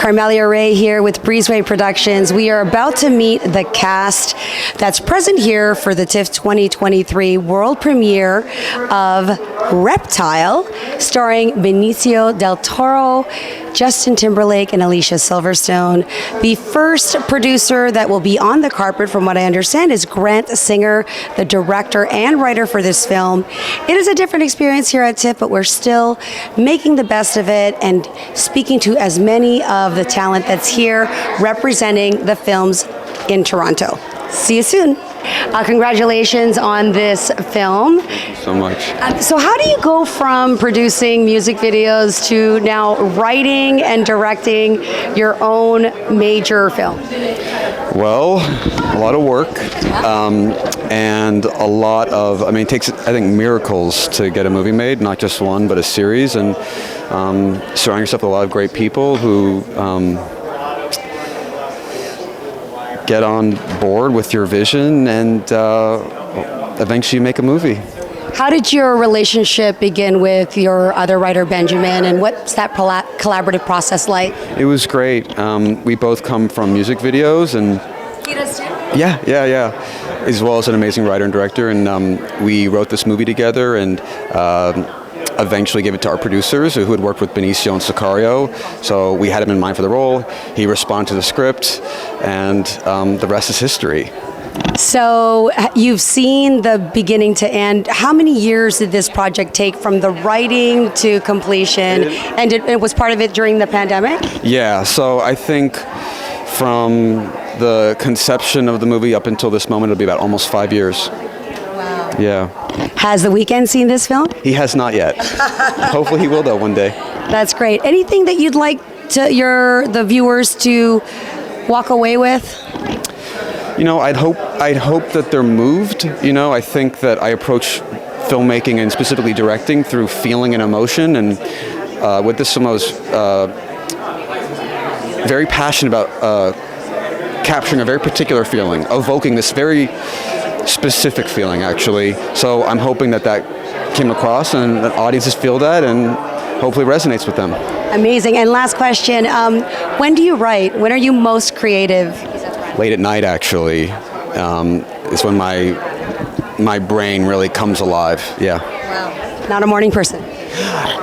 Carmelia Ray here with Breezeway Productions. We are about to meet the cast that's present here for the TIFF 2023 world premiere of Reptile, starring Benicio Del Toro, Justin Timberlake, and Alicia Silverstone. The first producer that will be on the carpet, from what I understand, is Grant Singer, the director and writer for this film. It is a different experience here at TIFF, but we're still making the best of it and speaking to as many of the talent that's here representing the films in Toronto. See you soon. Congratulations on this film. Thank you so much. So how do you go from producing music videos to now writing and directing your own major film? Well, a lot of work and a lot of, it takes, I think, miracles to get a movie made, not just one, but a series, and surround yourself with a lot of great people who get on board with your vision and eventually make a movie. How did your relationship begin with your other writer, Benjamin, and what's that collaborative process like? It was great. We both come from music videos, and He does too? yeah, as well as an amazing writer and director, and we wrote this movie together and eventually gave it to our producers who had worked with Benicio and Sicario. So we had him in mind for the role. He responded to the script, and the rest is history. So you've seen the beginning to end. How many years did this project take from the writing to completion? And it was part of it during the pandemic? Yeah, so I think from the conception of the movie up until this moment, it'll be about almost 5 years. Wow. Yeah. Has The Weeknd seen this film? He has not yet. Hopefully he will, though, one day. That's great. Anything that you'd like the viewers to walk away with? I'd hope that they're moved. I think that I approach filmmaking and specifically directing through feeling and emotion, and with this film I was very passionate about capturing a very particular feeling, evoking this very specific feeling, actually. So I'm hoping that came across and that audiences feel that and hopefully resonates with them. Amazing. And last question, when do you write? When are you most creative? Late at night, actually, is when my brain really comes alive. Yeah. Wow. Not a morning person.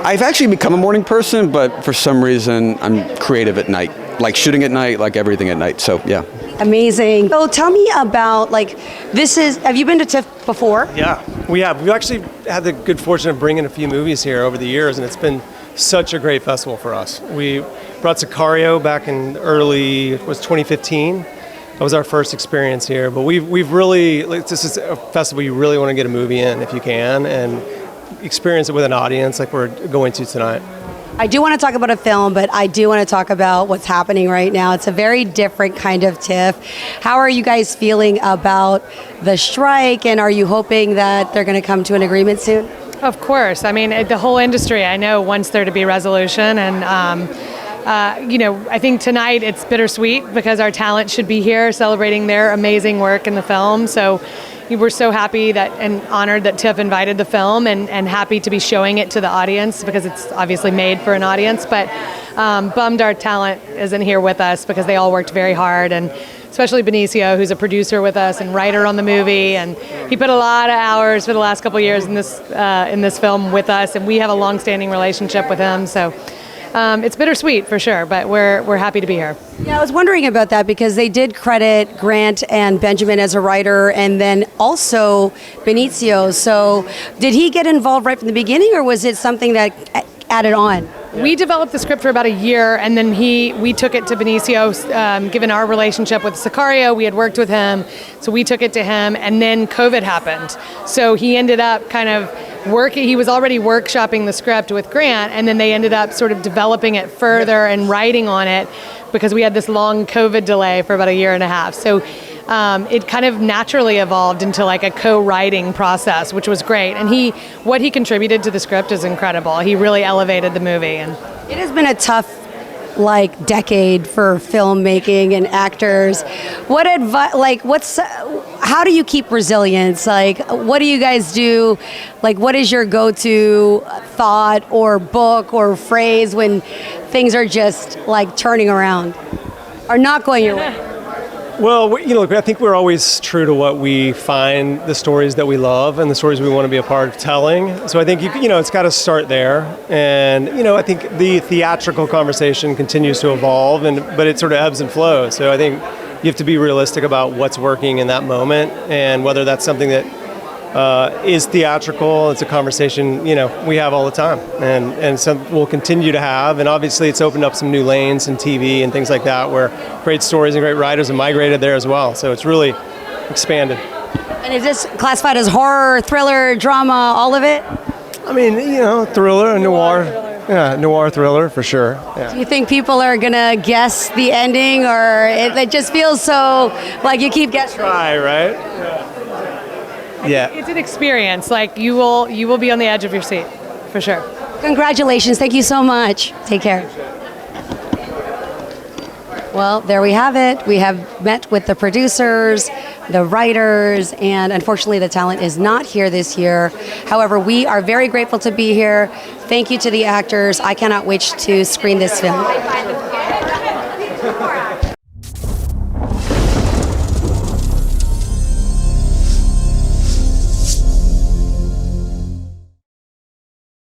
I've actually become a morning person, but for some reason I'm creative at night, like shooting at night, like everything at night. So yeah. Amazing. So tell me about, have you been to TIFF before? Yeah, we have. We've actually had the good fortune of bringing a few movies here over the years, and it's been such a great festival for us. We brought Sicario back in early 2015. That was our first experience here, but we've really, this is a festival you really want to get a movie in if you can, and experience it with an audience like we're going to tonight. I do want to talk about a film, but I do want to talk about what's happening right now. It's a very different kind of TIFF. How are you guys feeling about the strike, and are you hoping that they're going to come to an agreement soon? Of course. The whole industry, I know, wants there to be resolution, and I think tonight it's bittersweet because our talent should be here celebrating their amazing work in the film. So we're so happy and honored that TIFF invited the film, and happy to be showing it to the audience because it's obviously made for an audience, but bummed our talent isn't here with us because they all worked very hard, and especially Benicio, who's a producer with us and writer on the movie, and he put a lot of hours for the last couple of years in this film with us, and we have a long-standing relationship with him, so it's bittersweet for sure, but we're happy to be here. Yeah, I was wondering about that because they did credit Grant and Benjamin as a writer, and then also Benicio. So did he get involved right from the beginning, or was it something that added on? We developed the script for about a year, and then we took it to Benicio. Given our relationship with Sicario, we had worked with him, so we took it to him, and then COVID happened. So he ended up kind of he was already workshopping the script with Grant, and then they ended up sort of developing it further and writing on it because we had this long COVID delay for about a year and a half. So it kind of naturally evolved into like a co-writing process, which was great. And what he contributed to the script is incredible. He really elevated the movie. And it has been a tough like decade for filmmaking and actors. What advice? Like, how do you keep resilience? Like, what do you guys do? Like, what is your go-to thought or book or phrase when things are just like turning around or not going your way? Well, I think we're always true to what we find, the stories that we love and the stories we want to be a part of telling. So I think, it's got to start there. And, I think the theatrical conversation continues to evolve, but it sort of ebbs and flows. So I think you have to be realistic about what's working in that moment and whether that's something that is theatrical. It's a conversation, we have all the time and so we'll continue to have. And obviously it's opened up some new lanes in TV and things like that where great stories and great writers have migrated there as well. So it's really expanded. And is this classified as horror, thriller, drama, all of it? I mean, thriller, noir. Yeah, noir thriller for sure. Yeah. Do you think people are gonna guess the ending, or it just feels so like you keep guessing? Try, right? Yeah. It's an experience. Like you will be on the edge of your seat, for sure. Congratulations. Thank you so much. Take care. Well, there we have it. We have met with the producers, the writers, and unfortunately the talent is not here this year. However, we are very grateful to be here. Thank you to the actors. I cannot wait to screen this film.